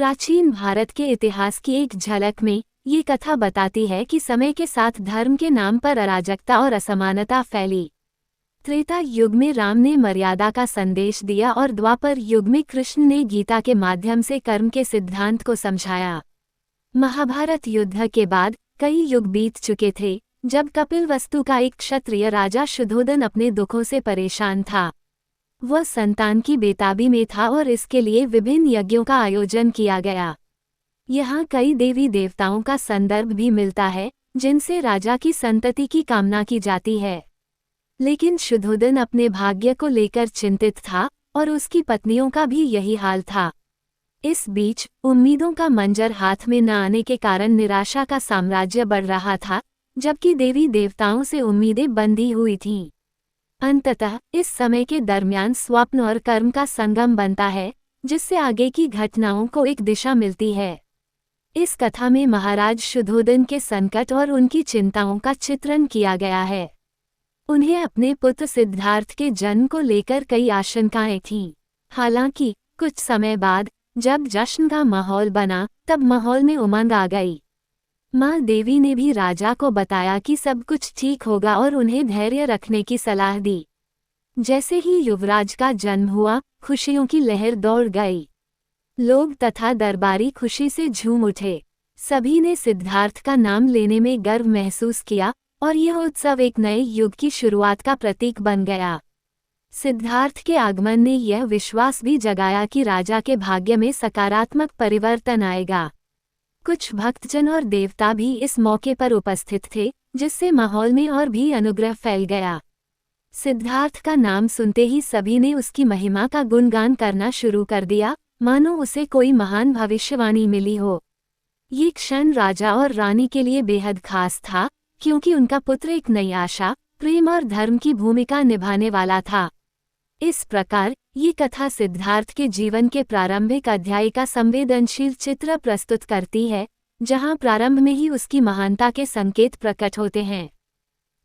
प्राचीन भारत के इतिहास की एक झलक में ये कथा बताती है कि समय के साथ धर्म के नाम पर अराजकता और असमानता फैली। त्रेता युग में राम ने मर्यादा का संदेश दिया और द्वापर युग में कृष्ण ने गीता के माध्यम से कर्म के सिद्धांत को समझाया। महाभारत युद्ध के बाद कई युग बीत चुके थे, जब कपिलवस्तु का एक क्षत्रिय राजा शुद्धोधन अपने दुखों से परेशान था। वह संतान की बेताबी में था और इसके लिए विभिन्न यज्ञों का आयोजन किया गया। यहाँ कई देवी देवताओं का संदर्भ भी मिलता है, जिनसे राजा की संतति की कामना की जाती है। लेकिन शुद्धोधन अपने भाग्य को लेकर चिंतित था और उसकी पत्नियों का भी यही हाल था। इस बीच उम्मीदों का मंजर हाथ में न आने के कारण निराशा का साम्राज्य बढ़ रहा था, जबकि देवी देवताओं से उम्मीदें बंधी हुई थीं। अंततः इस समय के दरमियान स्वप्न और कर्म का संगम बनता है, जिससे आगे की घटनाओं को एक दिशा मिलती है। इस कथा में महाराज शुद्धोधन के संकट और उनकी चिंताओं का चित्रण किया गया है। उन्हें अपने पुत्र सिद्धार्थ के जन्म को लेकर कई आशंकाएं थीं। हालांकि कुछ समय बाद जब जश्न का माहौल बना, तब माहौल में उमंग आ गई। माँ देवी ने भी राजा को बताया कि सब कुछ ठीक होगा और उन्हें धैर्य रखने की सलाह दी। जैसे ही युवराज का जन्म हुआ, खुशियों की लहर दौड़ गई। लोग तथा दरबारी खुशी से झूम उठे। सभी ने सिद्धार्थ का नाम लेने में गर्व महसूस किया और यह उत्सव एक नए युग की शुरुआत का प्रतीक बन गया। सिद्धार्थ के आगमन ने यह विश्वास भी जगाया कि राजा के भाग्य में सकारात्मक परिवर्तन आएगा। कुछ भक्तजन और देवता भी इस मौके पर उपस्थित थे, जिससे माहौल में और भी अनुग्रह फैल गया। सिद्धार्थ का नाम सुनते ही सभी ने उसकी महिमा का गुणगान करना शुरू कर दिया, मानो उसे कोई महान भविष्यवाणी मिली हो। ये क्षण राजा और रानी के लिए बेहद खास था, क्योंकि उनका पुत्र एक नई आशा, प्रेम और धर्म की भूमिका निभाने वाला था। इस प्रकार ये कथा सिद्धार्थ के जीवन के प्रारंभिक अध्याय का संवेदनशील चित्र प्रस्तुत करती है, जहां प्रारंभ में ही उसकी महानता के संकेत प्रकट होते हैं।